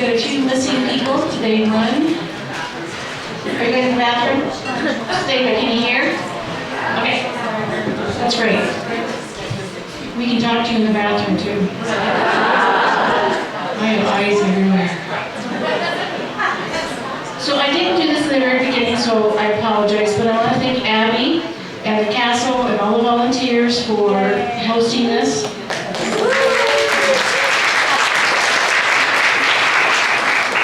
got a few missing people. They run. Are you guys in the bathroom? Stay there. Can you hear? Okay. That's great. We can talk to you in the bathroom too. I have eyes everywhere. So I didn't do this in the very beginning, so I apologize, but I want to thank Abby and the castle and all the volunteers for hosting this.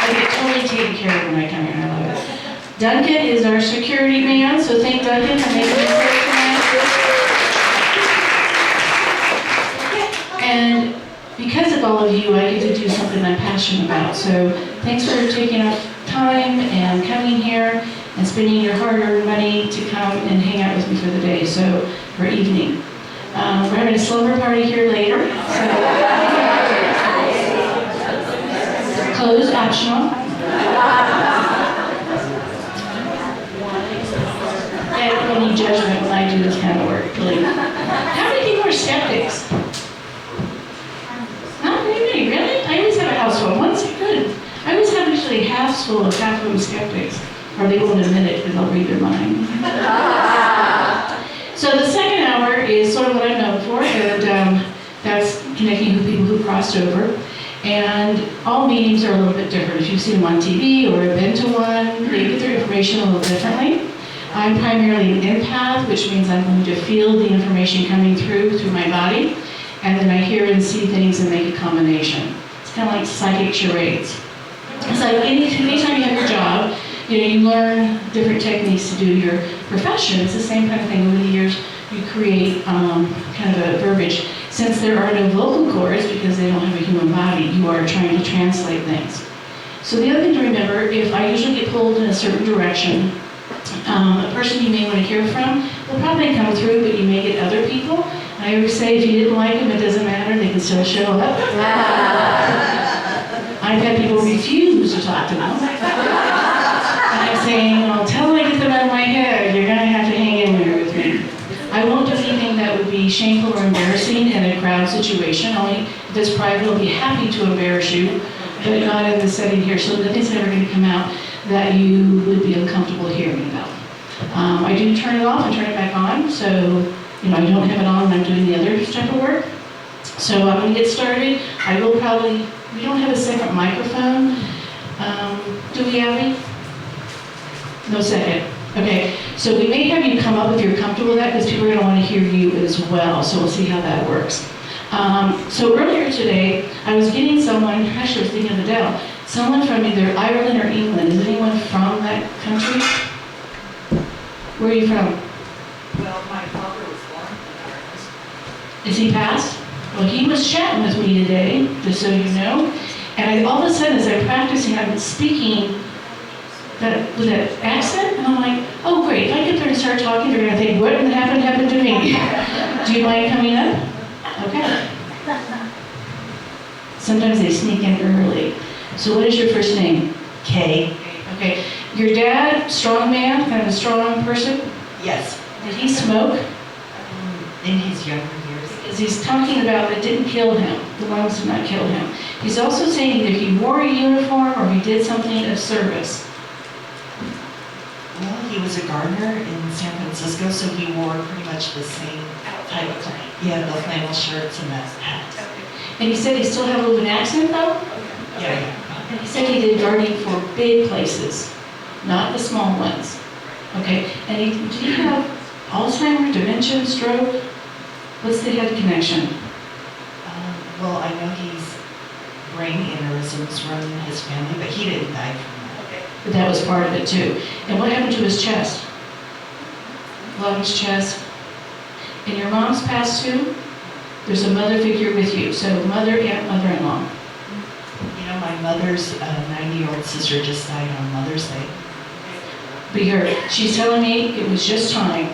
I get totally taken care of when I come here, I love it. Duncan is our security man, so thank Duncan for making it great tonight. And because of all of you, I get to do something I'm passionate about. So thanks for taking off time and coming here and spending your hard-earned money to come and hang out with me for the day, so for evening. We're having a slumber party here later. So closed, optional. And any judgment when I do this kind of work, believe me. How many people are skeptics? Not very many, really? I always have a house full. Once I could. I always have usually half full of half of them skeptics. Or they won't admit it because I'll read their mind. So the second hour is sort of what I'm known for, and that's connecting with people who crossed over. And all meetings are a little bit different. If you've seen them on TV or have been to one, they get their information a little differently. I'm primarily an empath, which means I'm going to feel the information coming through my body, and then I hear and see things and make a combination. It's kind of like psychic charades. It's like anytime you have your job, you learn different techniques to do your profession. It's the same kind of thing. Over the years, you create kind of a verbiage. Since there are no vocal cords, because they don't have a human body, you are trying to translate things. So the other thing to remember, if I usually get pulled in a certain direction, a person you may want to hear from will probably come through, but you may get other people. And I always say, if you didn't like them, it doesn't matter, they can still show up. I've had people refuse to talk to them. And I'm saying, well, until I get them out of my head, you're going to have to hang in there with me. I won't do anything that would be shameful or embarrassing in a crowd situation. Only if it's private, I'll be happy to embarrass you, but not in the setting here. So nothing's ever going to come out that you would be uncomfortable hearing about. I do turn it off and turn it back on, so I don't have it on when I'm doing the other type of work. So I'm going to get started. We don't have a separate microphone. Do we, Abby? No second. Okay, so we may have you come up if you're comfortable with that, because people are going to want to hear you as well, so we'll see how that works. So earlier today, I was getting someone, actually I was thinking of Adele, someone from either Ireland or England. Is anyone from that country? Where are you from? Well, my father was born in Ireland. Is he passed? Well, he was chatting with me today, just so you know, and all of a sudden as I'm practicing, I'm speaking with that accent, and I'm like, oh great, if I get there and start talking, they're going to think, what happened to me? Do you mind coming up? Okay. Sometimes they sneak in early. So what is your first name? Kay. Okay. Your dad, strong man, kind of a strong person? Yes. Did he smoke? In his younger years. Because he's talking about that didn't kill him. The lungs did not kill him. He's also saying either he wore a uniform or he did something of service. Well, he was a gardener in San Francisco, so he wore pretty much the same type of thing. Yeah, the flannel shirts and that hat. And he said he still had a little bit of an accent though? Yeah. And he said he did gardening for big places, not the small ones. Okay, and did he have Alzheimer's, dementia, stroke? What's the head connection? Well, I know he's brain aneurysms run in his family, but he didn't die from that. Okay. But that was part of it too. And what happened to his chest? Lungs, chest. And your mom's passed too? There's a mother figure with you, so mother and mother-in-law. My mother's 90-year-old sister just died on Mother's Day. Be her. She's telling me it was just time.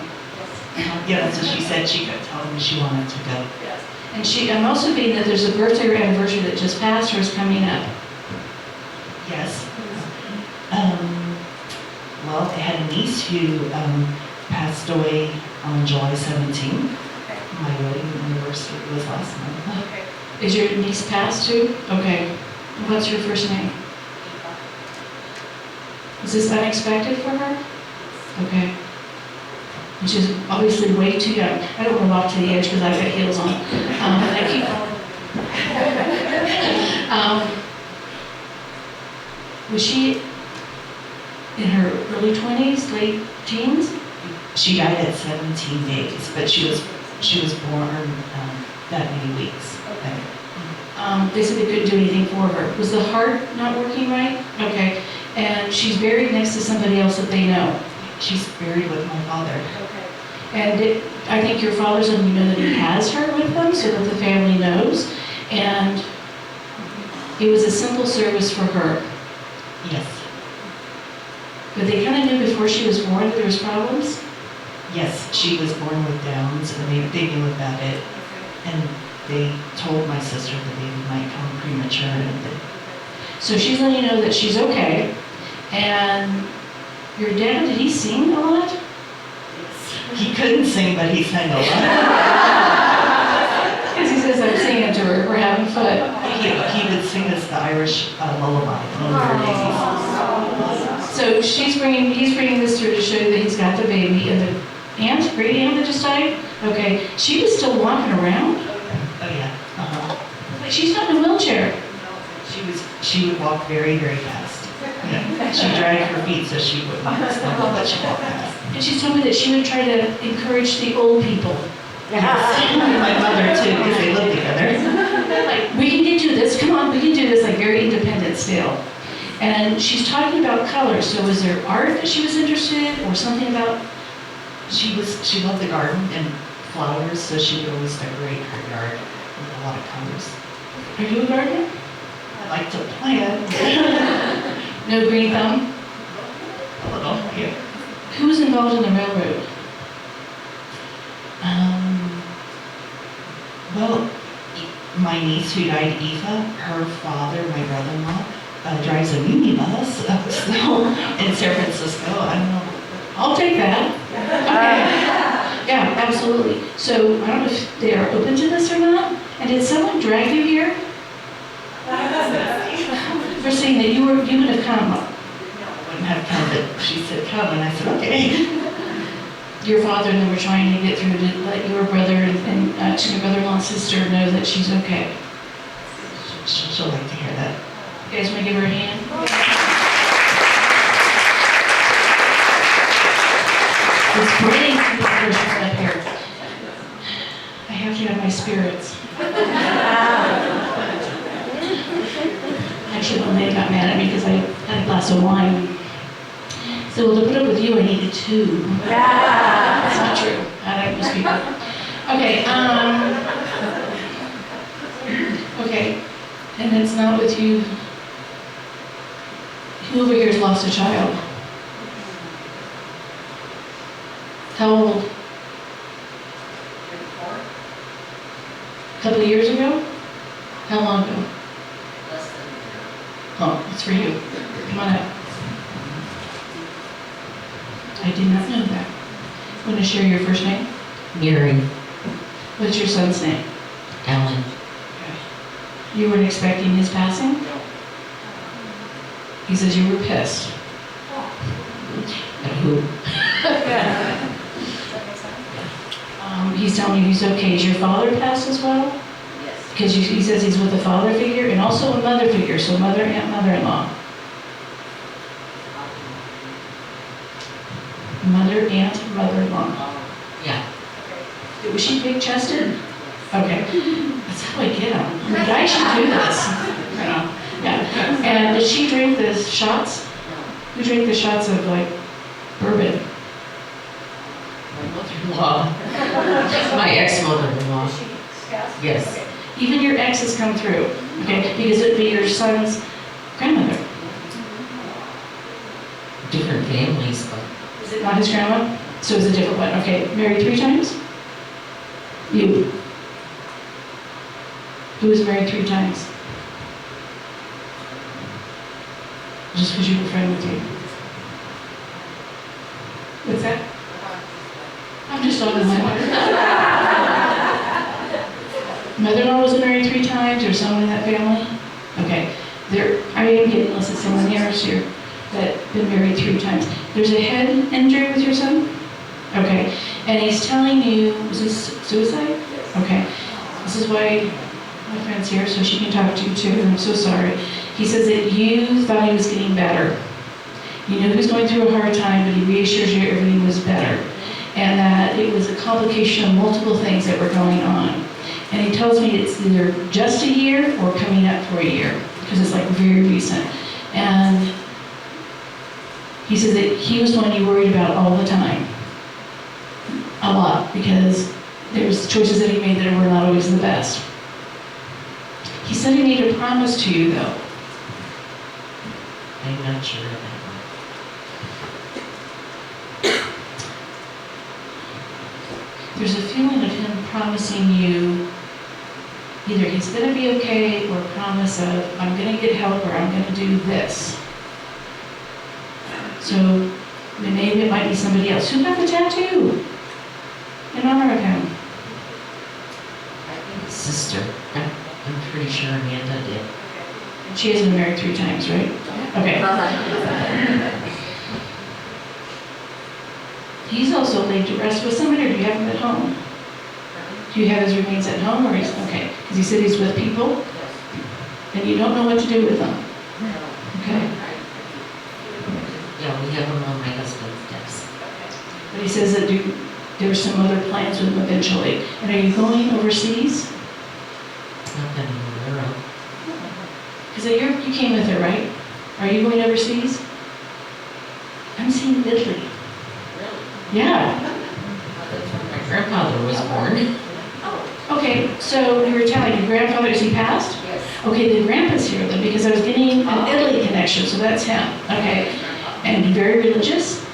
Yeah, that's what she said. She kept telling me she wanted to go. And I'm also getting that there's a birthday or anniversary that just passed or is coming up. Yes. Well, I had a niece who passed away on July 17th. My wedding anniversary was last month. Is your niece passed too? Okay. What's your first name? this unexpected for her? Okay. And she's obviously way too young. I don't want to walk to the edge because I've got heels on. And I keep going. Was she in her early 20s, late teens? She died at 17 days, but she was born that many weeks. Okay. They said they couldn't do anything for her. Was the heart not working right? Okay. And she's buried next to somebody else that they know. She's buried with my father. Okay. And I think your father's letting you know that he has her with them so that the family knows. And it was a simple service for her. Yes. But they kind of knew before she was born that there was problems? Yes, she was born with Downs, and they knew about it. And they told my sister the baby might come premature. So she's letting you know that she's okay. And your dad, did he sing a lot? He couldn't sing, but he sang a lot. Because he says, I'm singing to her, we're having fun. He would sing us the Irish lullaby when we were babies. So he's bringing this through to show you that he's got the baby, and the great aunt that just died, okay, she was still walking around? Oh yeah. Like she's not in a wheelchair. She would walk very, very fast. Yeah. She dragged her feet so she wouldn't stumble, but she walked fast. And she told me that she would try to encourage the old people. Yes. My mother too, because they lived together. Like, we can get you this, come on, we can do this, like very independent still. And she's talking about colors, so was there art that she was interested in, or something about? She loved the garden and flowers, so she would always decorate her yard with a lot of colors. Are you a gardener? I like to plant. No green thumb? A little, yeah. Who was involved in the railroad? Well, my niece who died, Eva, her father, my brother-in-law, drives a minibus in San Francisco. I don't know. I'll take that. Okay. Yeah, absolutely. So I don't know if they are open to this or not. And did someone drag you here? For saying that you would have come. I wouldn't have come, but she said come, and I said okay. Your father and them were trying to get through to let your brother and your brother-in-law and sister know that she's okay. She'll like to hear that. You guys want to give her a hand? It's pretty person up here. I have to have my spirits. Actually, one lady got mad at me because I had a glass of wine. So, well, to put up with you, I needed two. That's not true. I like most people. Okay, okay, and it's not with you. Who over here has lost a child? How old? A couple of years ago? How long ago? Less than a year. Oh, it's for you. Come on up. I did not know that. Want to share your first name? Mary. What's your son's name? Alan. You weren't expecting his passing? He says you were pissed. At who? He's telling you he's okay. Is your father passed as well? Yes. Because he says he's with a father figure and also a mother figure, so mother, aunt, mother-in-law. Mother, aunt, mother-in-law. Yeah. Was she big-chested? Okay. That's how I get them. The guy should do this. You know? Yeah. And did she drink the shots? Who drank the shots of, like, bourbon? My mother-in-law. My ex-mother-in-law. Yes. Okay. Even your ex has come through, okay? Because it would be your son's grandmother. Different families, but Is it not his grandma? So it's a different one. Okay. Married 3 times? You. Who was married 3 times? Just because you were a friend with you. What's that? I'm just talking to my mother. Mother-in-law was married 3 times, or someone in that family? Okay. I am getting listed someone here. So that been married 3 times. There's a head injury with your son? Okay. And he's telling you, is this suicide? Okay. This is why my friend's here, so she can talk to you too, and I'm so sorry. He says that you thought he was getting better. You knew he was going through a hard time, but he reassures you everything was better. And that it was a complication of multiple things that were going on. And he tells me it's either just a year or coming up for a year, because it's like very recent. And he says that he was the one you worried about all the time. A lot, because there's choices that he made that were not always the best. He said he made a promise to you, though. I'm not sure of that There's a feeling of him promising you either he's going to be okay or a promise of, I'm going to get help or I'm going to do this. So maybe it might be somebody else. Who got the tattoo in honor of him? one. Sister. I'm pretty sure Amanda did. She has been married 3 times, right? Okay. He's also laid to rest with somebody, or do you have him at home? Do you have his remains at home, or he's, okay, because he said he's with people, and you don't know what to do with them. Okay. Yeah, we have them on my husband's desk. But he says that there were some other plans with him eventually. And are you going overseas? Not that I'm aware of. Because you came with her, right? Are you going overseas? I'm seeing Italy. Yeah. My grandfather was born. Okay, so you were telling your grandfather, is he passed? Yes. Okay, the grandpa's here then, because I was getting an Italy connection, so that's him. Okay. And very religious?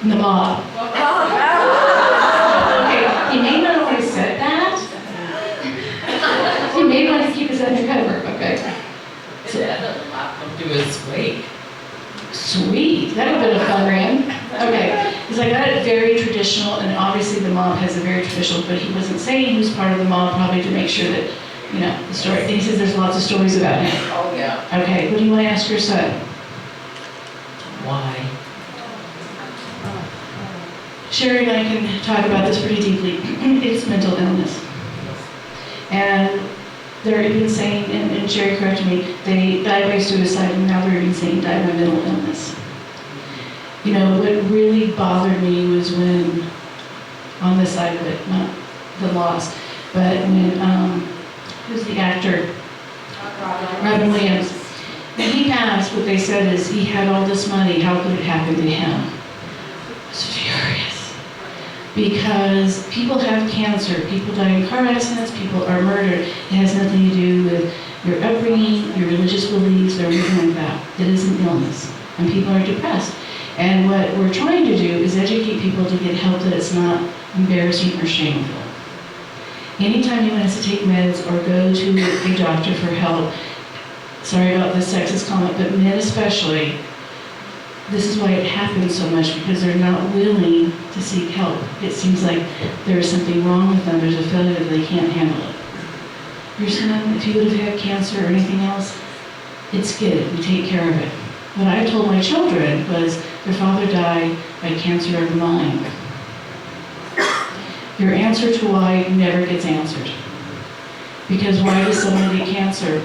In the mob. Okay, he may not have always said that. He may want to keep his undercover, okay? So that doesn't allow him to his wake. Sweet, that would have been a fun run. Okay, because I got it very traditional, and obviously the mob has a very traditional, but he wasn't saying he was part of the mob, probably to make sure that, you know, the story. And he says there's lots of stories about him. Oh, yeah. Okay, what do you want to ask your son? Why? Sherry and I can talk about this pretty deeply. It's mental illness. And they're even saying, and Sherry corrected me, they died by suicide, and now they're even saying died by mental illness. You know, what really bothered me was when, on this side of it, not the loss, but when, who's the actor? Robin Williams. When he passed, what they said is he had all this money, how could it happen to him? I was furious. Because people have cancer, people die in car accidents, people are murdered. It has nothing to do with your upbringing, your religious beliefs, or anything like that. It is an illness, and people are depressed. And what we're trying to do is educate people to get help that it's not embarrassing or shameful. Anytime you want us to take meds or go to a doctor for help, sorry about the sexist comment, but men especially, this is why it happens so much, because they're not willing to seek help. It seems like there is something wrong with them, there's a failure that they can't handle it. Your son, if he would have had cancer or anything else, it's good, we take care of it. What I told my children was their father died by cancer of the mind. Your answer to why never gets answered. Because why does someone get cancer?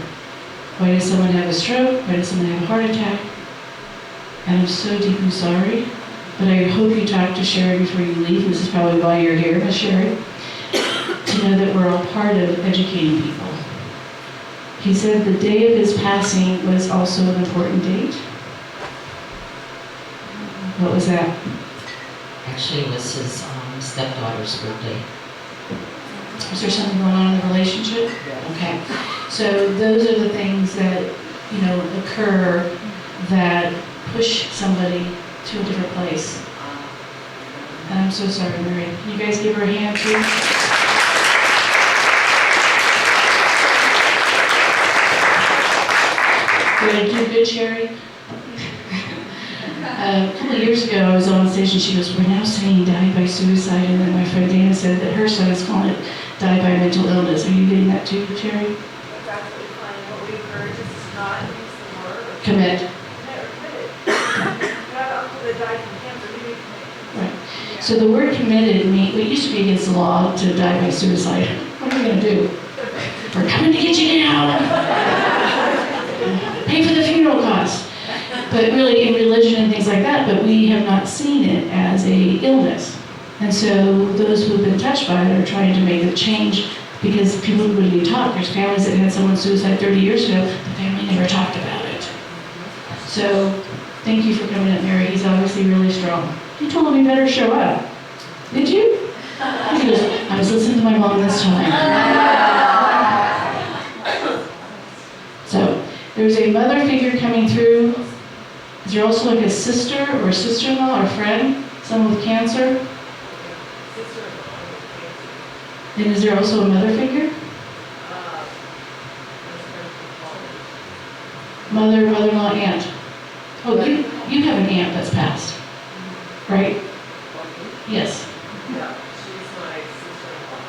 Why does someone have a stroke? Why does someone have a heart attack? And I'm so deeply sorry, but I hope you talk to Sherry before you leave. This is probably why you're here, Miss Sherry, to know that we're all part of educating people. He said the day of his passing was also an important date. What was that? Actually, it was his stepdaughter's birthday. Is there something going on in the relationship? Okay. So those are the things that, you know, occur that push somebody to a different place. And I'm so sorry, Mary. Can you guys give her a hand, too? Did I do good, Sherry? A couple of years ago, I was on stage and she goes, we're now saying died by suicide. And then my friend Dana said that her son is calling it died by mental illness. Are you getting that too, Sherry? That's absolutely fine. What we encourage is to not use the word or Commit. Right. So the word committed means, it used to be against the law to die by suicide. What are we going to do? We're coming to get you now. Pay for the funeral costs. But really in religion and things like that, but we have not seen it as a illness. And so those who have been touched by it are trying to make a change because people wouldn't be taught. There's families that had someone suicide 30 years ago, the family never talked about it. So thank you for coming up, Mary. He's obviously really strong. You told him he better show up. Did you? He goes, I was listening to my mom this time. So there's a mother figure coming through. Is there also like a sister or a sister-in-law or friend? Someone with cancer? And is there also a mother figure? Mother, mother-in-law, aunt. Oh, you have an aunt that's passed, right? Yes.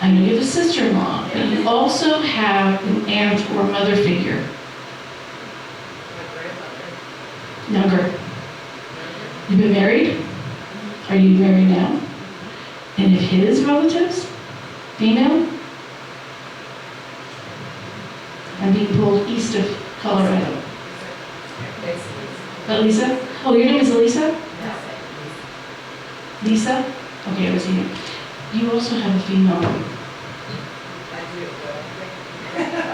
I know you have a sister-in-law, but you also have an aunt or mother figure. Younger. You've been married? Are you married now? And if his relatives? Female? I'm being pulled east of Colorado. Lisa? Oh, your name is Elisa? Lisa? Okay, I was here. You also have a female.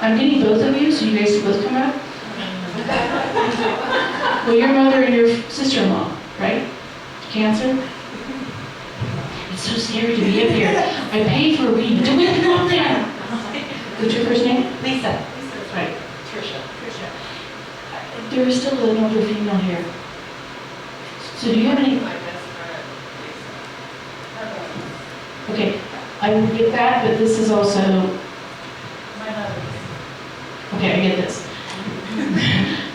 I'm getting both of you, so you guys both come up. Well, your mother and your sister-in-law, right? Cancer? It's so scary to be up here. I paid for a reading. Do we go up there? What's your first name? Lisa. Right. Trisha. There is still another female here. So do you have any? Okay, I will get that, but this is also. Okay, I get this.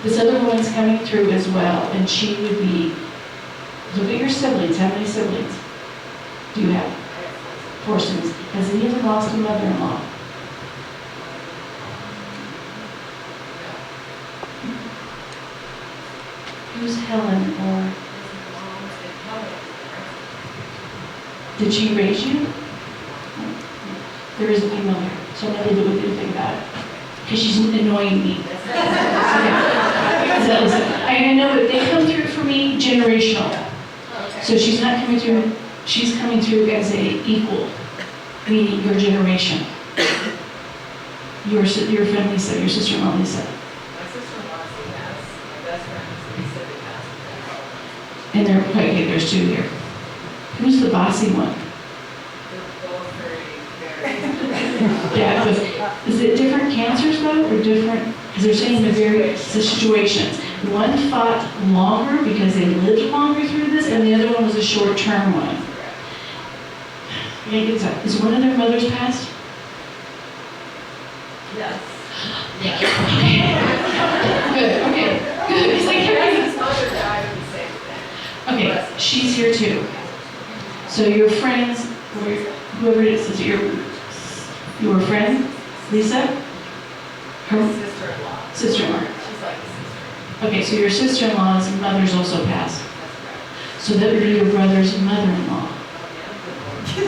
This other woman's coming through as well, and she would be. Look at your siblings. How many siblings do you have? 4 siblings. Has any of them lost a mother-in-law? Who's Helen, or did she raise you? There is a female here, so I'm not able to do anything about it because she's annoying me. I know, but they come through for me generational. So she's not coming through. She's coming through as a equal, meaning your generation. Your friend Lisa, your sister-in-law Lisa. And okay, there's 2 here. Who's the bossy one? Yeah, but is it different cancers though, or different? Because they're saying the various situations. One fought longer because they lived longer through this, and the other one was a short-term one. Is one of their mothers passed? Yes. Good. Okay. Good. It's like His mother died of the same thing. okay. She's here too. So your friends, or whoever it is your friend, Lisa? Her Sister-in-law. sister-in-law. She's like a sister. Okay, so your sister-in-law's mother's also passed. So that would be your brother's mother-in-law. You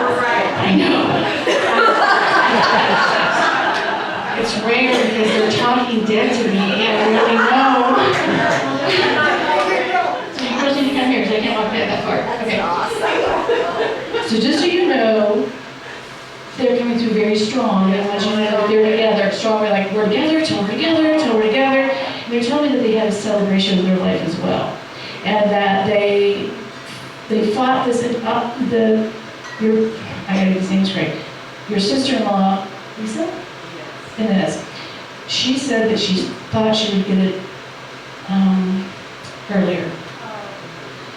were right. I know. It's rare because they're talking dead to me and I really know. So you girls need to come here because I can't walk that far. Okay. So just so you know, they're coming through very strong. I want you to know that they're together. Strong, we're like, we're together till we're together, till we're together. And they're telling me that they had a celebration of their life as well. And that they fought this, I gotta get these names right. Your sister-in-law, Lisa? Inez. She said that she thought she would get it earlier.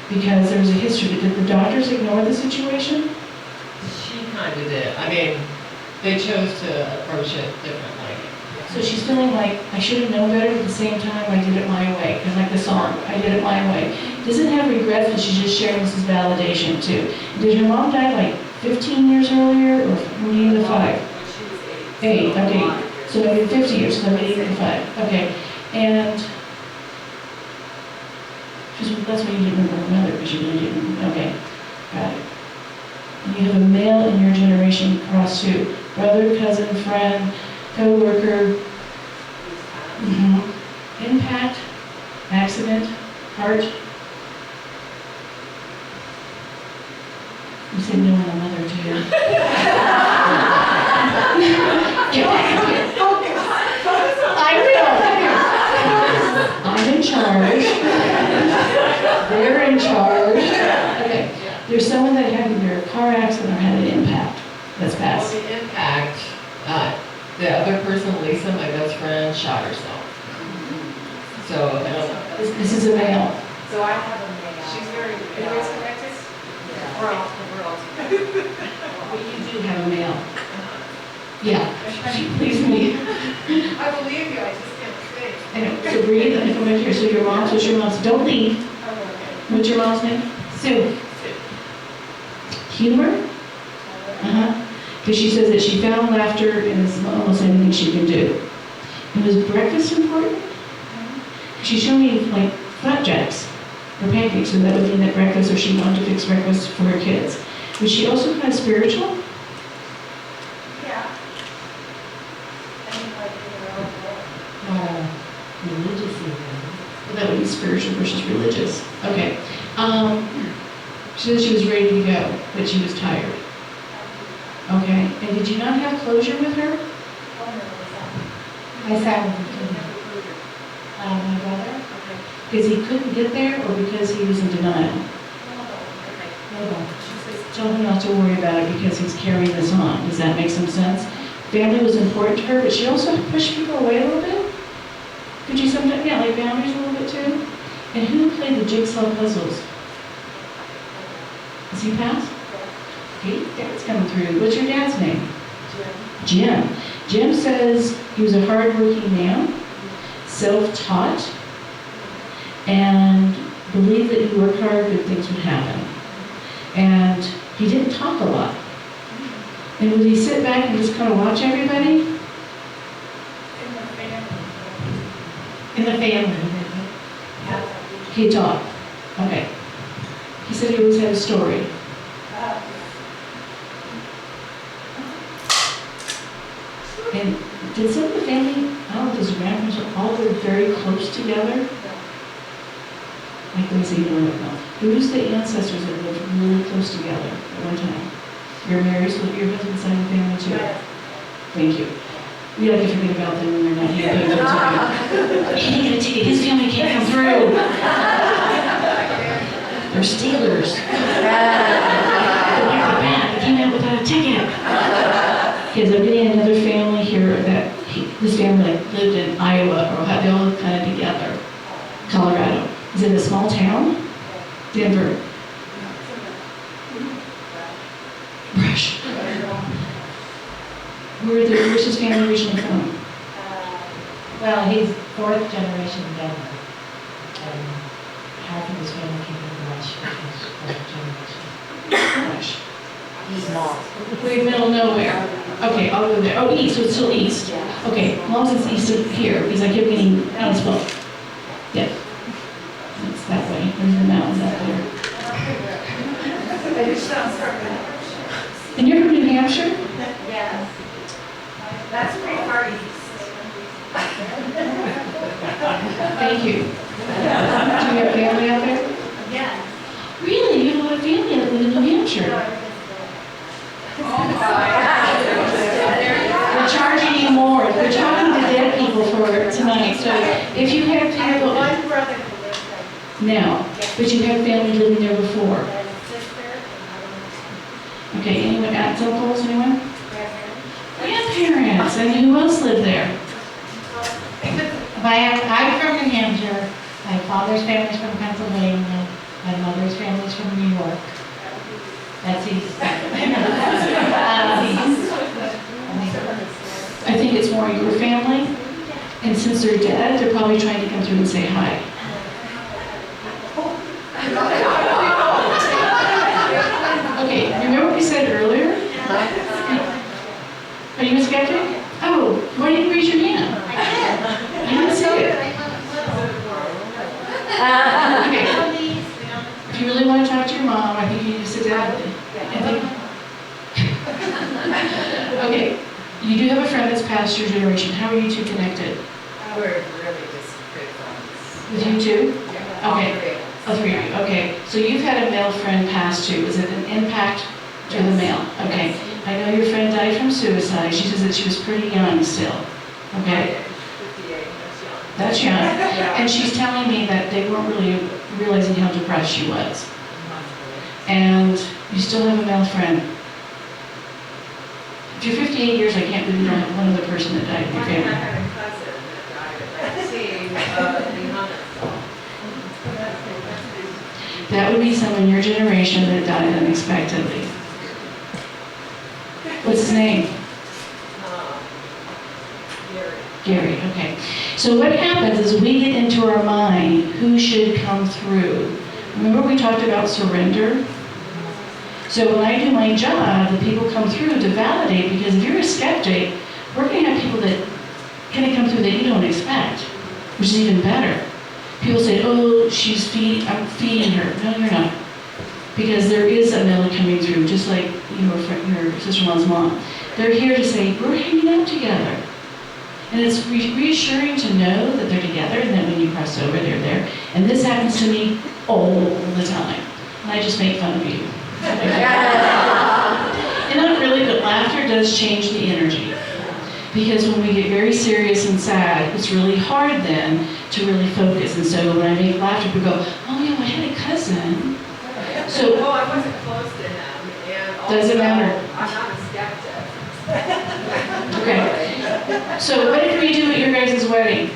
Because there was a history. Did the doctors ignore the situation? She kind of did. I mean, they chose to approach it differently. So she's feeling like, I should have known better, but at the same time, I did it my way. Because like the song, I did it my way. Doesn't have regrets, but she's just sharing this as validation too. Did her mom die like 15 years earlier, or were you the 5? When she was 8. 8, okay. So maybe 50 years, so maybe 85. Okay, and that's why you didn't remember her mother, because you really didn't. Okay, got it. And you have a male in your generation cross too. Brother, cousin, friend, co-worker. Impact, accident, heart. You said no on the mother too. I will. I'm in charge. They're in charge. Okay. There's someone that had either a car accident or had an impact. That's Well, passed. the impact, the other person, Lisa, my best friend, shot herself. So, I don't know. This is a male. So I have a male. She's very, anyways connected? Yeah. We're all But you do have a male. Yeah. Please me. I believe you, I just can't think. I know. So breathe and come back here. So your mom's, what's your mom's? Don't leave. Oh, okay. What's your mom's name? Sue. Humor? Because she says that she found laughter in almost anything she can do. And was breakfast important? She showed me like flapjacks or pancakes, so that would mean that breakfast, or she wanted to fix breakfast for her kids. Was she also kind of spiritual? Yeah. I mean, like, Religious even. Well, that would be spiritual versus religious. Okay. She said she was ready to go, but she was tired. Okay. And did you not have closure with her? I sat with her. My brother? Because he couldn't get there, or because he was in denial? Tell him not to worry about it because he's carrying this on. Does that make some sense? Family was important to her, but she also pushed people away a little bit. Could you sometimes, yeah, like boundaries a little bit too? And who played the jigsaw puzzles? Is he passed? Okay, Dad's coming through. What's your dad's name? Jim. Jim says he was a hardworking man, self-taught, and believed that if you work hard, good things would happen. And he didn't talk a lot. And would he sit back and just kind of watch everybody? In the family. He talked. Okay. He said he always had a story. And did some of the family, I don't know if his grandparents are all live very close together? Like they say, no, no, no. Who's the ancestors that lived really close together at one time? You're married, so your husband's side of the family too? Thank you. We like to forget about them when they're not here. He didn't get a ticket. His family can't come through. They're Steelers. They're bad. They came out without a ticket. Because I'm getting another family here that this family like lived in Iowa or Ohio. They all live kind of together. Colorado. Is it a small town? Denver. Brush. Where's his family originally from? Well, he's fourth generation Denver. And half of his family came from Rush, which was fourth generation. Brush. He's not. We're middle nowhere. Okay, I'll go there. Oh, east, so it's still east. Okay, as long as it's east of here, because I keep getting east book. Yeah. It's that way. There's the mountains up there. And you're from New Hampshire? Yes. That's pretty far east. Thank you. Do you have family out there? Yes. Really? You have a lot of family that live in New Hampshire? We're charging you more. We're talking to dead people for tonight. So if you have I have people one brother who lives there. now, but you have family living there before. And a sister and I Okay, anyone, aunts, uncles, anyone? don't know, Grandparents, and who else lived there? I'm from New Hampshire. My father's family's from Pennsylvania. My mother's family's from New York. That's east. I think it's more your family, and since they're dead, they're probably trying to come through and say hi. Okay, remember what we said earlier? Are you a skeptic? Oh, Oh, why didn't you raise your hand? I did. I didn't see it. Okay. If you really want to talk to your mom, I think you need to sit down. I think. Okay. You do have a friend that's past your generation. How are you two connected? We're really just good friends. With you two? All Okay. three of us. Oh, three of you. Okay. So you've had a male friend pass too. Is it an impact to the male? Okay. I know your friend died from suicide. She says that she was pretty young still. Okay. 58, that's young. That's young. Yeah. And she's telling me that they weren't really realizing how depressed she was. And you still have a male friend. If you're 58 years, I can't believe you don't have one other person that died in your I family. had a cousin that died at 19, That would be someone in your generation that died unexpectedly. What's his name? Gary. Gary, okay. So what happens is we get into our mind who should come through. Remember we talked about surrender? So when I do my job, the people come through to validate, because if you're a skeptic, we're going to have people that kind of come through that you don't expect, which is even better. People say, oh, I'm feeding her. No, you're not. Because there is a male coming through, just like your sister-in-law's mom. They're here to say, we're hanging out together. And it's reassuring to know that they're together, and that when you cross over, they're there. And this happens to me all the time. And I just make fun of you. And not really, but laughter does change the energy. Because when we get very serious and sad, it's really hard then to really focus. And so when I make laughter, people go, oh yeah, I had a cousin. So, Well, I wasn't close to him, and also, doesn't matter. I'm not a skeptic. Okay. So what did we do at your guys' wedding?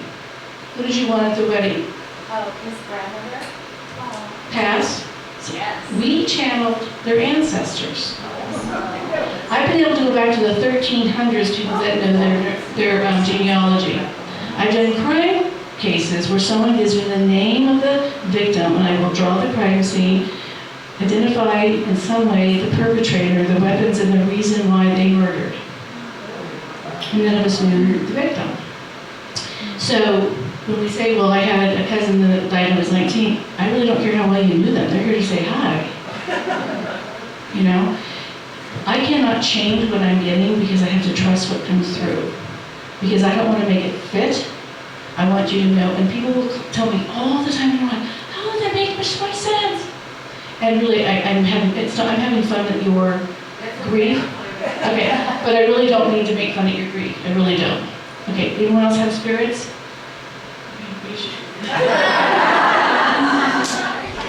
What did you want at the wedding? Oh, his grandmother? Pass? Yes. We channeled their ancestors. I've been able to go back to the 1300s, people that know their genealogy. I've done crime cases where someone gives me the name of the victim, and I will draw the crime scene, identify in some way the perpetrator, the weapons, and the reason why they murdered. And none of us knew the victim. So when we say, well, I had a cousin that died when I was 19, I really don't care how well you knew them. They're here to say hi. You know? I cannot change what I'm getting because I have to trust what comes through. Because I don't want to make it fit. I want you to know. And people will tell me all the time, they're like, how does that make much more sense? And really, I'm having fun at your grief. Okay, but I really don't need to make fun of your grief. I really don't. Okay, anyone else have spirits?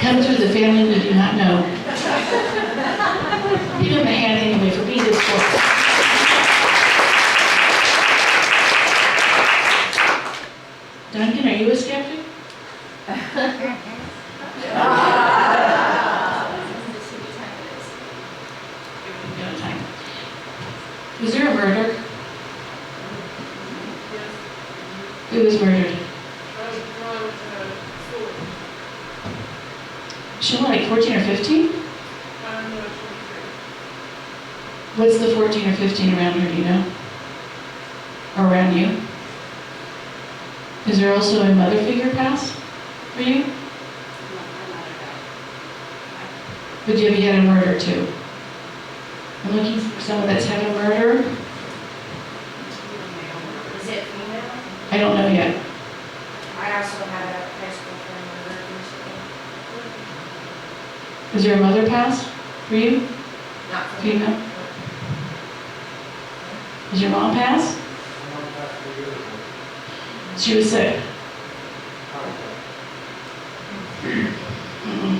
Come through the family we do not know. Give him a hand anyway for being this close. Duncan, are you a skeptic? Was there a murder? Who was murdered? She was like 14 or 15? What's the 14 or 15 around her, do you know? Or around you? Is there also a mother figure passed for you? But have you had a murder too? I'm looking for someone that's had a murder. Is it female? I don't know yet. I also had a high school friend recently. Is there a mother pass for you? Not for me. Female? Is your mom pass? She was sick. Mm-mm.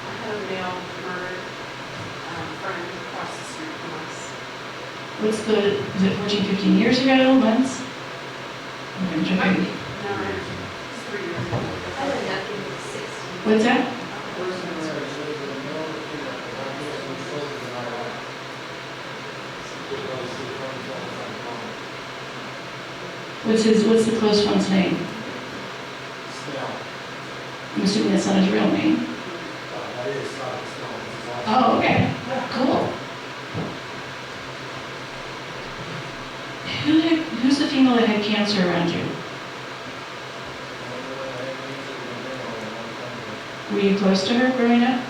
I had a male murdered friend across the street from us. What's the, is it 14, 15 years ago, months? I'm checking. No, it's 3 years ago. I would not give it 60. What's that? What's the close one's name? I'm assuming that's not his real name. Oh, okay. Cool. Who's the female that had cancer around you? Were you close to her growing up?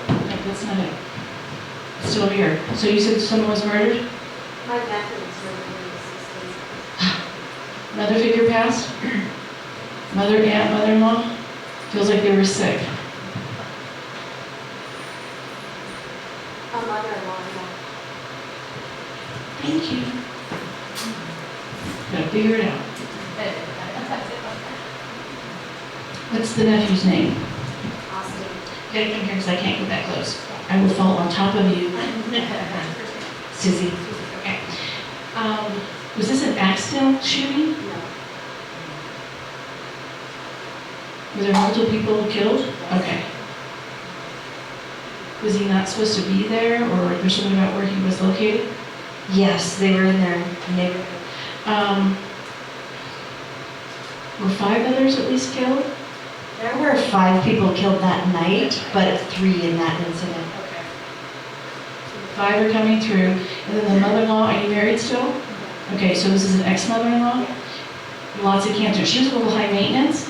No, that's not it. It's still here. So you said someone was murdered? My nephew was murdered in the 60s. Mother figure passed? Mother, aunt, mother-in-law? Feels like they were sick. A mother-in-law, yeah. Thank you. Gotta figure it out. What's the nephew's name? Austin. Gotta come here because I can't go that close. I will fall on top of you. Susie. Okay. Was this an accidental shooting? No. Were there multiple people killed? Okay. Was he not supposed to be there, or there's something about where he was located? Yes, they were in their neighborhood. Were 5 others at least killed? There were 5 people killed that night, but 3 in that incident. 5 are coming through, and then the mother-in-law, are you married still? Okay, so this is an ex-mother-in-law? Lots of cancer. She was a little high maintenance,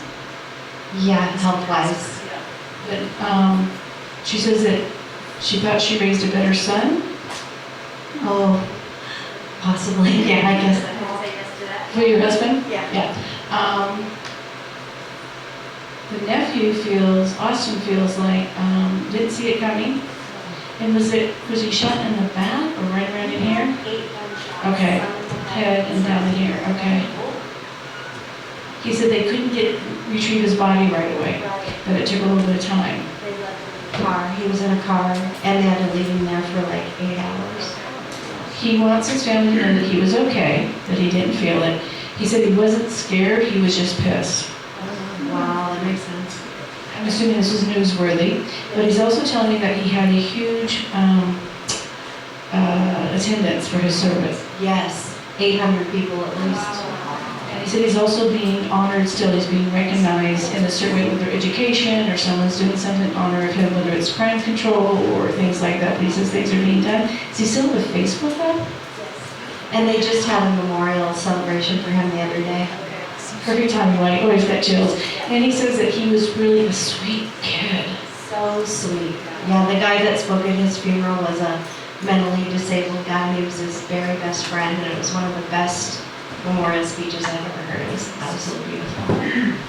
Yeah, health-wise. but she says that she thought she raised a better son Oh, possibly, yeah, I guess. I'll say yes to that. for your husband. Yeah. Yeah. The nephew Austin feels like, didn't see it coming. And was he shot in the back or right around in here? 8 gunshots. Okay. Some in the Head and down in here, okay. He said they couldn't retrieve his body right away, Right. that it took a little bit of time. They left him. Car, he was in a car, and they had to leave him there for like 8 hours. He wants his family to know that he was okay, that he didn't feel it. He said he wasn't scared, he was just pissed. Wow, that makes sense. I'm assuming this is newsworthy, but he's also telling me that he had a huge attendance for his service. Yes, 800 people at least. And he said he's also being honored still, he's being recognized in a certain way with their education, or someone's doing something in honor of him, whether it's crime control or things like that, but he says things are being done. Is he still with Facebook up? And they just had a memorial celebration for him the other day. Perfect timing, right? Oh, he's got chills. And he says that he was really a sweet kid. So sweet. Yeah, the guy that spoke at his funeral was a mentally disabled guy. He was his very best friend, and it was one of the best memorial speeches I've ever heard. It was absolutely beautiful.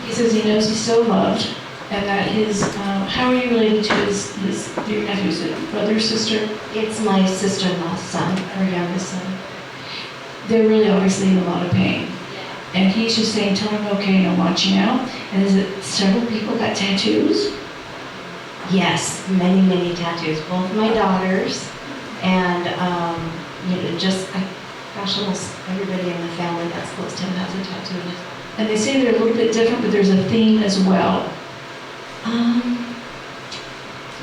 He says he knows he's so loved, and that his, how are you related to your nephew? Is it brother, sister? It's my sister-in-law's son, her youngest son. They're really obviously in a lot of pain. And he's just saying, tell him okay, and I'm watching out. And is it several people got tattoos? Yes, many, many tattoos. Both my daughters, and just gosh, almost everybody in the family that's close to him has a tattoo. And they say they're a little bit different, but there's a theme as well.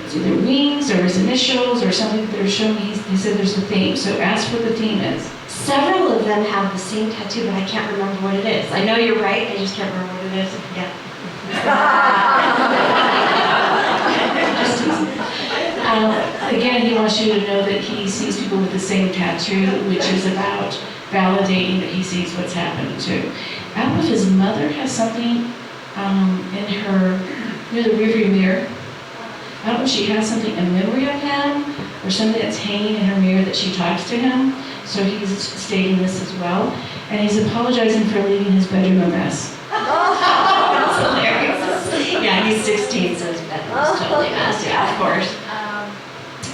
It's either wings or his initials or something that they're showing. He said there's a theme, so ask what the theme is. Several of them have the same tattoo, but I can't remember what it is. I know you're right, I just can't remember what it is. Yeah. Just teasing. Again, he wants you to know that he sees people with the same tattoo, which is about validating that he sees what's happening too. I don't know if his mother has something in her, near the rearview mirror. I don't know if she has something, a memory of him, or something that's hanging in her mirror that she talks to him. So he's stating this as well. And he's apologizing for leaving his bedroom a mess. That's hilarious. Yeah, he's 16, so his bedroom's totally a mess. Yeah, of course.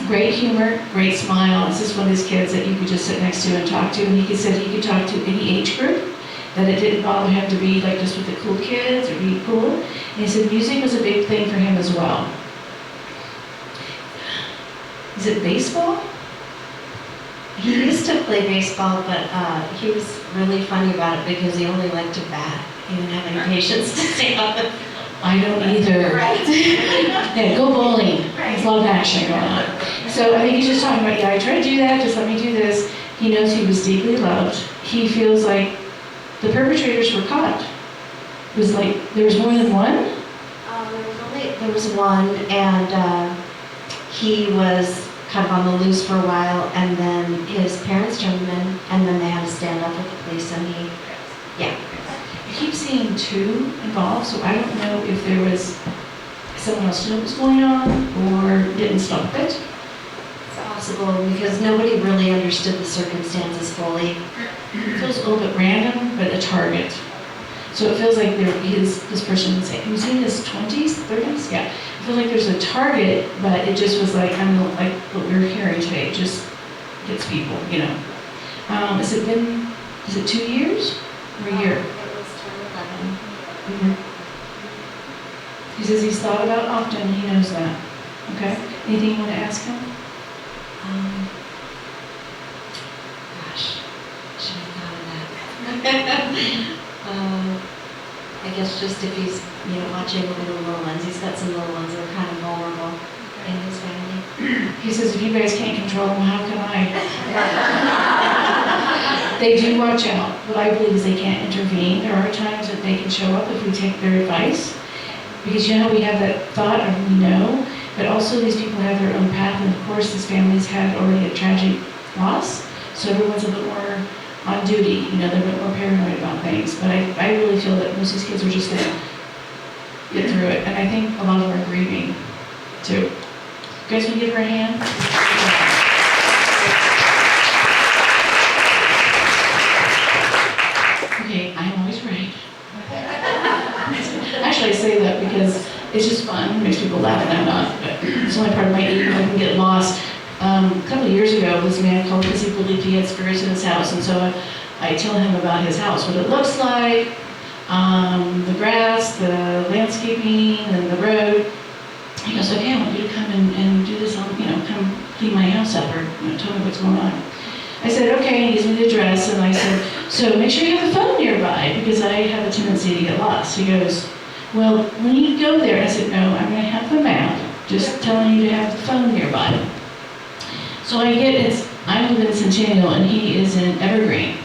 Great humor, great smile. This is one of his kids that you could just sit next to and talk to. And he said he could talk to any age group, that it didn't bother him to be like just with the cool kids or be cool. And he said music was a big thing for him as well. Is it baseball? He used to play baseball, but he was really funny about it because he only liked to bat. He didn't have any patience to stay on the field. I don't either. Right. Yeah, go bowling. There's a lot of action going on. So I think he's just talking about, yeah, I tried to do that, just let me do this. He knows he was deeply loved. He feels like the perpetrators were caught. It was like, there was more than one? There was one, and he was kind of on the loose for a while, and then his parents turned him in, and then they had to stand up with the police, and he, yeah. I keep seeing two involved, so I don't know if there was someone else knew what was going on or didn't stop it. It's possible, because nobody really understood the circumstances fully. It feels a little bit random, but a target. So it feels like this person was in his 20s, 30s? Yeah. I feel like there's a target, but it just was like, kind of like what we're hearing today, it just hits people, you know. Is it 2 years or a year? It was 2011. Mhm. He says he's thought about often, and he knows that. Okay? Anything you want to ask him? Gosh, should have thought of that. I guess just if he's, watching over the little ones, he's got some little ones that are kind of vulnerable in his family. He says, if you guys can't control them, how can I? They do watch out. What I believe is they can't intervene. There are times that they can show up if we take their advice. Because we have that thought of we know, but also these people have their own path, and of course this family's had already a tragic loss, so everyone's a bit more on duty, they're a bit more paranoid about things. But I really feel that most of these kids are just gonna get through it, and I think a lot of them are grieving too. You guys want to give her a hand? Okay, I'm always right. Actually, I say that because it's just fun. It makes people laugh, and I'm not. But it's only part of my ego. I can get lost. A couple of years ago, this man called because he believed he had spirits in his house, and so I tell him about his house, what it looks like, the grass, the landscaping, and the road. He goes, okay, I want you to come and do this. Come clean my house up, or tell me what's going on. I said, okay, he gives me the address, and I said, so make sure you have a phone nearby, because I have a tendency to get lost. He goes, well, when you go there, I said, no, I'm going to have the map, just telling you to have the phone nearby. So I live in Centennial, and he is in Evergreen.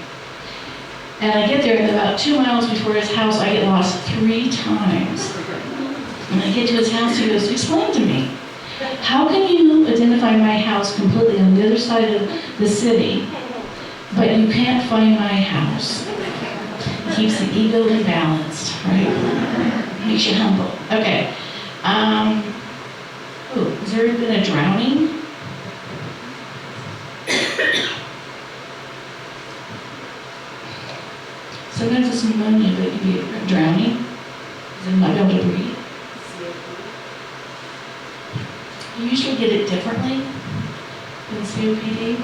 And I get there, and about 2 miles before his house, I get lost 3 times. When I get to his house, he goes, explain to me, how can you identify my house completely on the other side of the city, but you can't find my house? It keeps the ego balanced, right? Makes you humble. Okay. Has there been a drowning? Sometimes it's pneumonia, but it can be a drowning. Is it not able to breathe? You usually get it differently than COPD.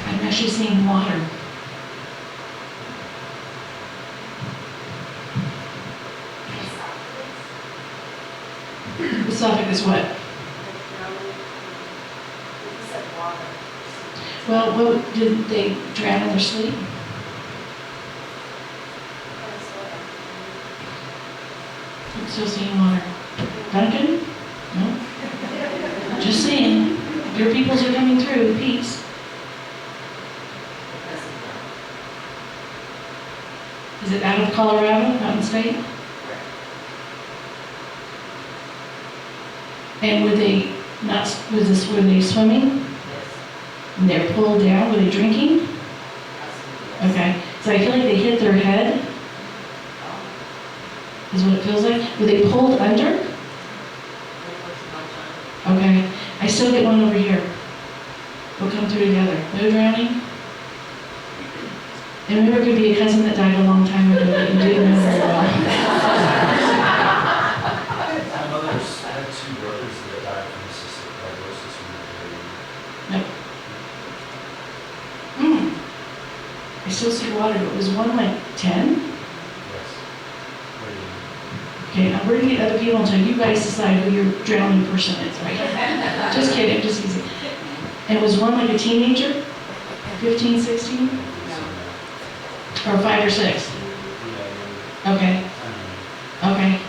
I'm actually seeing water. Esophagus what? Well, what did they drown in their sleep? I'm still seeing water. Duncan? No? Just saying, your peoples are coming through, peace. Is it out of Colorado, Mountain State? And were they swimming? And they're pulled down, were they drinking? Okay, so I feel like they hit their head, is what it feels like. Were they pulled under? Okay, I still get one over here. We'll come through together. No drowning? And remember, it could be a cousin that died a long time ago that you didn't know very well. My mother's had 2 brothers that died from cystic fibrosis when they were Nope. I still see water, but was one like 10? Yes. Okay, now we're gonna get other people until you guys decide who your drowning person is, right? Just kidding, just easy. And was one like a teenager? 15, 16? Or 5 or 6? Okay, okay.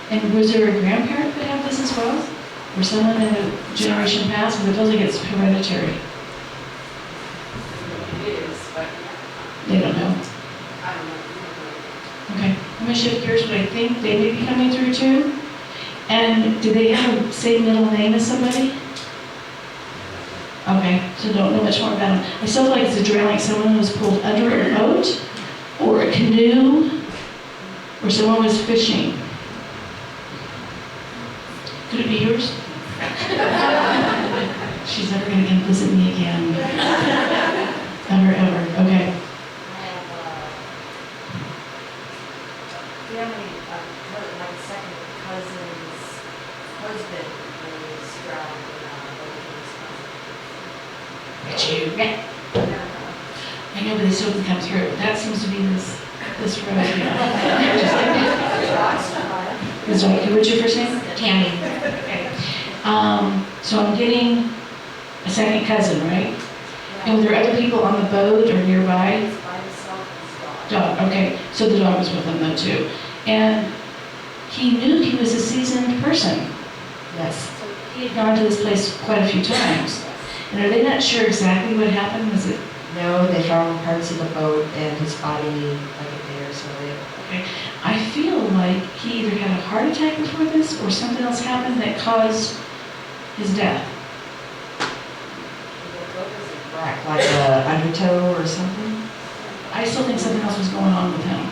And was there a grandparent that had this as well? Or someone in a generation past? Because it feels like it's hereditary. It is, but They don't know. I don't know. Okay, I'm gonna shift gears, but I think they may be coming through too. And do they have the same middle name as somebody? Okay, so don't know much more about them. I still feel like it's a drill, like someone was pulled under a boat, or a canoe, or someone was fishing. Could it be yours? She's never gonna come visit me again. Never, ever, okay. Family, my second cousin's husband was drowned in a Get you. I know, but they still can come through. That seems to be this road, yeah. Is that, what's your first name? Tammy. Okay. So I'm getting a second cousin, right? And were there other people on the boat or nearby? He's by himself, his dog. Dog, okay. So the dog was with him though too. And he knew he was a seasoned person. Yes. So he had gone to this place quite a few times. And are they not sure exactly what happened? Was it? No, they found parts of the boat and his body like a day or so later. Okay. I feel like he either had a heart attack before this or something else happened that caused his death. Crack, like a undertow or something? I still think something else was going on with him.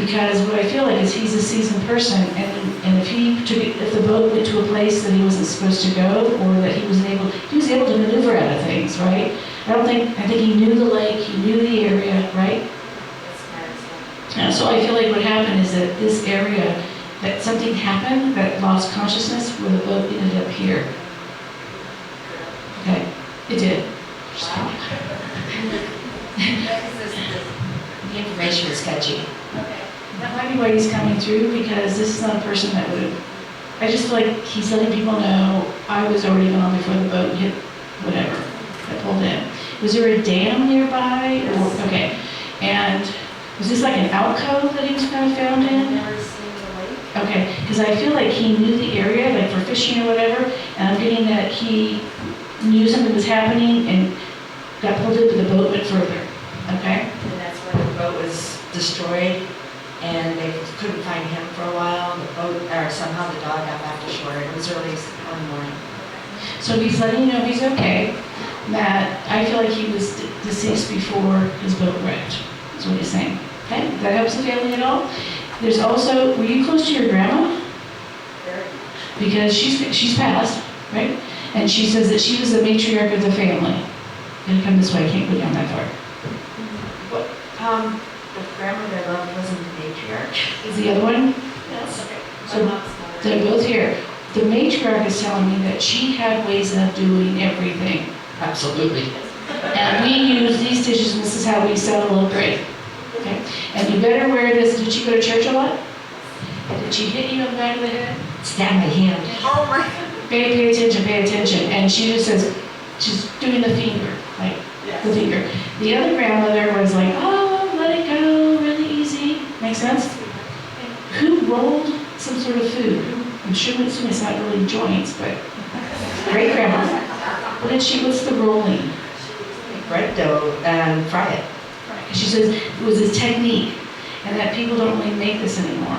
Because what I feel like is he's a seasoned person, and if the boat went to a place that he wasn't supposed to go, or that he was able to maneuver out of things, right? I think he knew the lake, he knew the area, right? So I feel like what happened is that this area, that something happened that lost consciousness where the boat ended up here. Okay, it did. The information is sketchy. That might be why he's coming through, because this is not a person that would, I just feel like he's letting people know, I was already gone before the boat hit whatever that pulled in. Was there a dam nearby? Or, okay, and was this like an alcove that he was kind of found in? Never seen the lake. Okay, because I feel like he knew the area, like for fishing or whatever, and I'm getting that he knew something was happening and got pulled in, but the boat went further, okay? And that's when the boat was destroyed and they couldn't find him for a while. The boat, or somehow the dog got back to shore. It was early morning. So he's letting you know he's okay, that I feel like he was deceased before his boat wrecked, is what he's saying. Okay, that helps the family at all? There's also, were you close to your grandma? Very. Because she's passed, right? And she says that she was the matriarch of the family. Gonna come this way, I can't go down that far. The grandmother I loved wasn't the matriarch. Is the other one? Yes. So they're both here. The matriarch is telling me that she had ways of doing everything. Absolutely. And we use these dishes, and this is how we celebrate. Okay? And you better wear this. Did she go to church a lot? Did she hit you on the back of the head? Stab my hand. Oh my. Pay attention, pay attention. And she just says, she's doing the finger, like the finger. The other grandmother was like, oh, let it go, really easy. Make sense? Who rolled some sort of food? I'm sure it's not really joints, but great grandma. What's the rolling? Bread dough and fry it. She says it was a technique, and that people don't really make this anymore.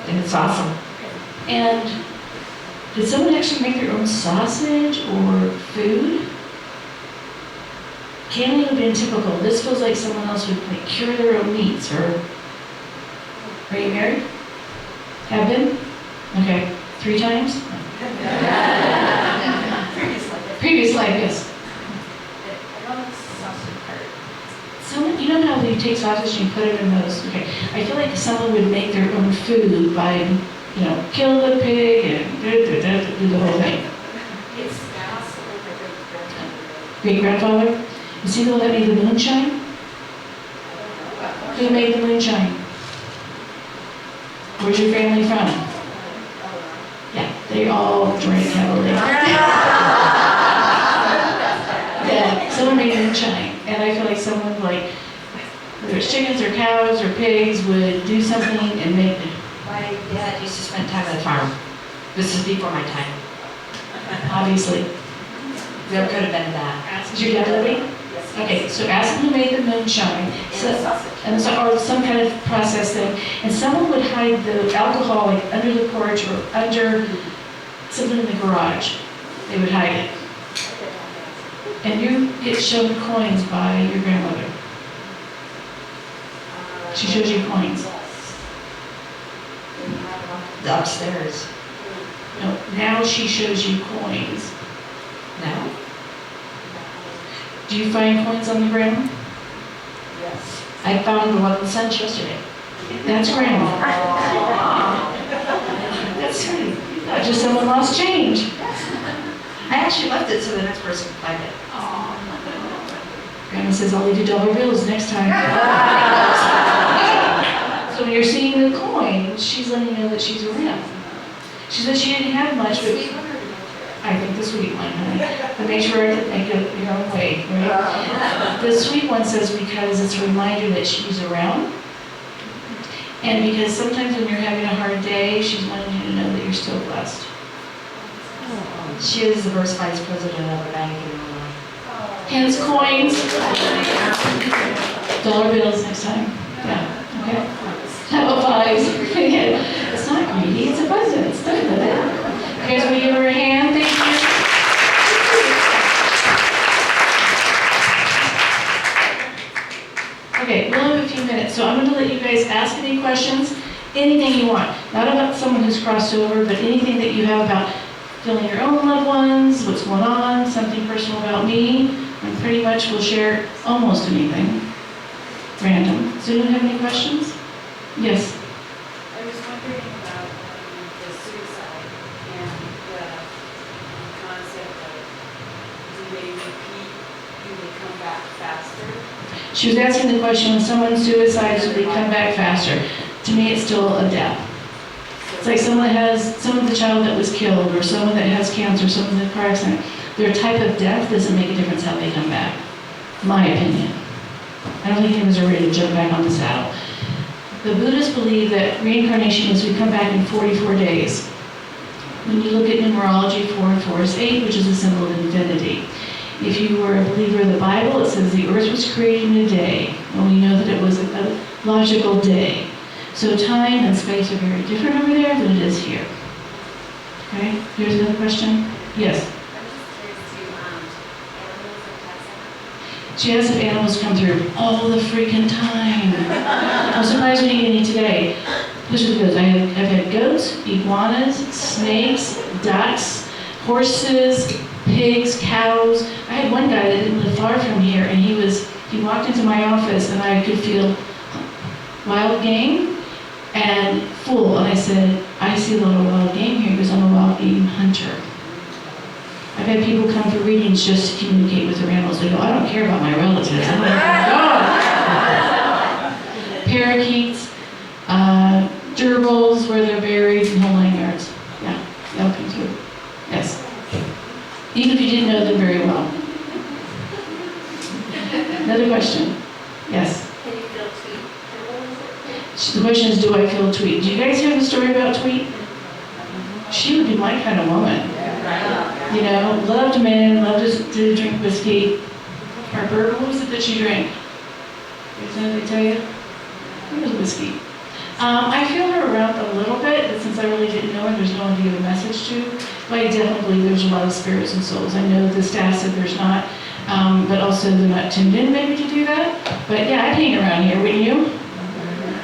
And it's awesome. And did someone actually make their own sausage or food? Canning would have been typical. This feels like someone else would like cure their own meats. Or are you married? Have been? Okay. 3 times? Previous life, yes. I love the sausage part. Someone, you know how you take sausage and you put it in those? Okay. I feel like someone would make their own food by, kill the pig and do the whole thing. It's absolutely my great-grandmother. Great-grandfather? Is he the one that made the moonshine? Who made the moonshine? Where's your family from? Yeah, they all drink heavily. Yeah, someone made moonshine, and I feel like someone whether it's chickens or cows or pigs, would do something and make it. My dad used to spend time at the farm. This is before my time. Obviously. There could have been that. Is your dad living? Okay, so ask them who made the moonshine, or some kind of process thing, and someone would hide the alcohol under the porch or under something in the garage. They would hide it. And you get shown coins by your grandmother. She shows you coins. Upstairs. No, now she shows you coins. Now? Do you find coins on the ground? Yes. I found one in Sunch yesterday. That's grandma. That's sweet. Not just someone lost change. I actually left it so the next person could find it. Grandma says, I'll leave you $1 bills next time. So when you're seeing the coins, she's letting you know that she's around. She said she didn't have much, but I think the sweet one, honey. But make sure to make it your own way, right? The sweet one says because it's a reminder that she's around. And because sometimes when you're having a hard day, she's wanting you to know that you're still blessed. She is the first vice president of a bank in Illinois. Hence coins. $1 bills next time. Yeah, okay. How about fives? It's not greedy, it's abundance. Look at that. Guys, will you give her a hand? Thank you. Okay, we'll have a few minutes, so I'm going to let you guys ask any questions, anything you want. Not about someone who's crossed over, but anything that you have about feeling your own loved ones, what's going on, something personal about me, and pretty much we'll share almost anything. Random. Does anyone have any questions? Yes. I was wondering about the suicide and the concept of do they repeat, do they come back faster? She was asking the question, when someone suicides, do they come back faster? To me, it's still a death. It's like someone the child that was killed, or someone that has cancer, someone in a car accident. Their type of death doesn't make a difference how they come back. My opinion. I don't think humans are ready to jump back on the saddle. The Buddhists believe that reincarnation is we come back in 44 days. When you look at numerology, 4 and 4 is 8, which is a symbol of infinity. If you were a believer of the Bible, it says the earth was created in a day, and we know that it was a logical day. So time and space are very different over there than it is here. Okay, here's another question. Yes? I'm just curious to, animals and pets. She has some animals come through all the freaking time. I'm surprised we didn't get any today. Which are the goats? I've had goats, iguanas, snakes, ducks, horses, pigs, cows. I had one guy that didn't live far from here, and he walked into my office, and I could feel wild game and full. And I said, I see a lot of wild game here because I'm a wild game hunter. I've had people come for readings just to communicate with their animals. They go, I don't care about my relatives. I'm like, oh. Parakeets, gerbils where they're buried, and whole 9 yards. Yeah, they'll come through. Yes. Even if you didn't know them very well. Another question. Yes. Can you feel tweet? The question is, do I feel Tweet? Do you guys have a story about Tweet? She would be my kind of woman. You know, loved men, loved to drink whiskey. Harper, what was it that she drank? Did they tell you? It was whiskey. I feel her around a little bit, but since I really didn't know her, there's no one to give a message to. But I definitely believe there's a lot of spirits and souls. I know the staff said there's not, but also they're not tuned in maybe to do that. But yeah, I'd hang around here, wouldn't you?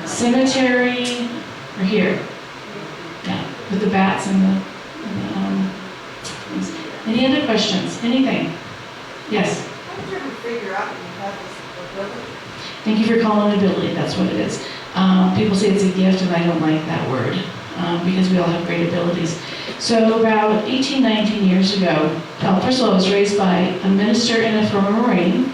Cemetery, or here. Yeah, with the bats and the things. Any other questions? Anything? Yes? How did you ever figure out that you have this ability? Thank you for calling it ability, that's what it is. People say it's a gift, and I don't like that word, because we all have great abilities. So about 18, 19 years ago, first of all, I was raised by a minister and a former Marine.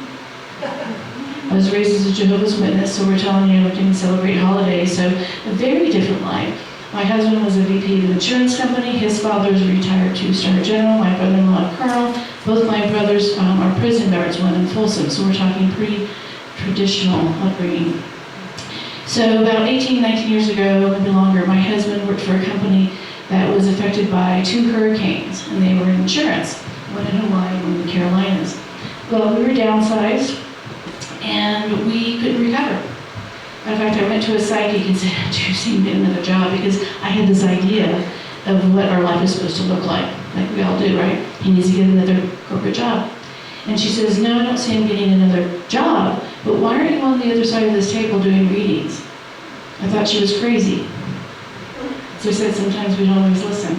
I was raised as a Jehovah's Witness, so we're telling you we can celebrate holidays, so a very different life. My husband was a VP of an insurance company. His father was a retired 2-star general. My brother-in-law, a colonel. Both my brothers are prison guards, one in Folsom, so we're talking pretty traditional upbringing. So about 18, 19 years ago, maybe longer, my husband worked for a company that was affected by 2 hurricanes, and they were in insurance, one in Hawaii, one in the Carolinas. Well, we were downsized, and we couldn't recover. Matter of fact, I went to a psychic and said, do you see me another job? Because I had this idea of what our life is supposed to look like we all do, right? He needs to get another corporate job. And she says, no, I don't see him getting another job, but why aren't you on the other side of this table doing readings? I thought she was crazy. So I said, sometimes we don't always listen.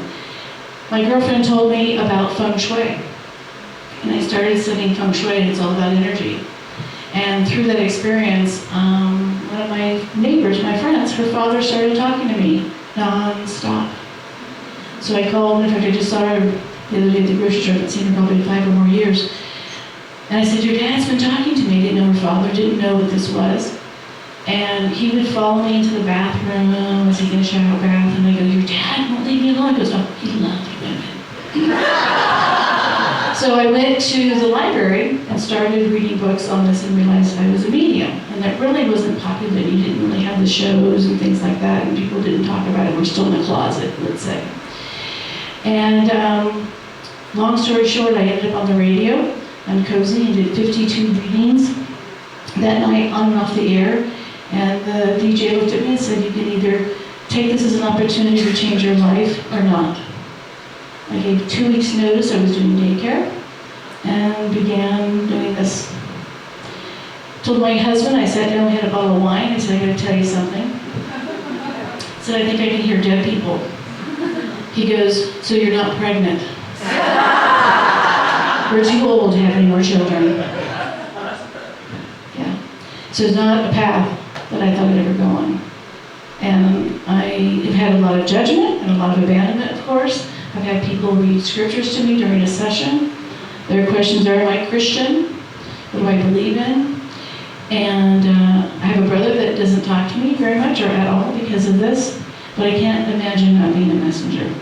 My girlfriend told me about feng shui. And I started studying feng shui, and it's all about energy. And through that experience, one of my neighbors, my friends, her father started talking to me non-stop. So I called, and in fact, I just saw her the other day at the grocery store. I haven't seen her probably 5 or more years. And I said, your dad's been talking to me. I didn't know her father, didn't know what this was. And he would follow me into the bathroom, I was taking a shower bath, and I go, your dad won't leave me alone. He goes, oh, he loved women. So I went to the library and started reading books on this and realized I was a medium. And that really wasn't popular. You didn't really have the shows and things like that, and people didn't talk about it. We're still in the closet, let's say. And long story short, I ended up on the radio on Cozy and did 52 readings that night on and off the air. And the DJ looked at me and said, you can either take this as an opportunity to change your life or not. I gave 2 weeks notice. I was doing daycare and began doing this. Told my husband, I sat down, we had a bottle of wine. I said, I gotta tell you something. I said, I think I can hear dead people. He goes, so you're not pregnant? We're too old to have any more children. Yeah. So it's not a path that I thought I'd ever go on. And I have had a lot of judgment and a lot of abandonment, of course. I've had people read scriptures to me during a session. Their questions are, am I Christian? What do I believe in? And I have a brother that doesn't talk to me very much or at all because of this, but I can't imagine not being a messenger.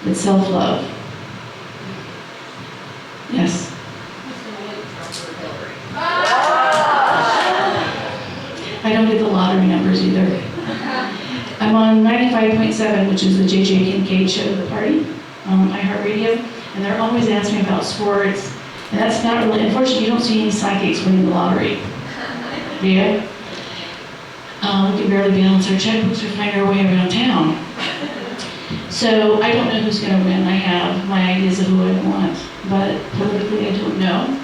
It's self-love. Yes. I don't get the lottery numbers either. I'm on 95.7, which is the J.J. Kincaid show, The Party, on iHeartRadio, and they're always asking me about sports, and that's not really, unfortunately, you don't see any psychics winning the lottery. Yeah? We can barely balance our checkbooks or find our way around town. So I don't know who's going to win. I have my ideas of who I want, but politically I don't know.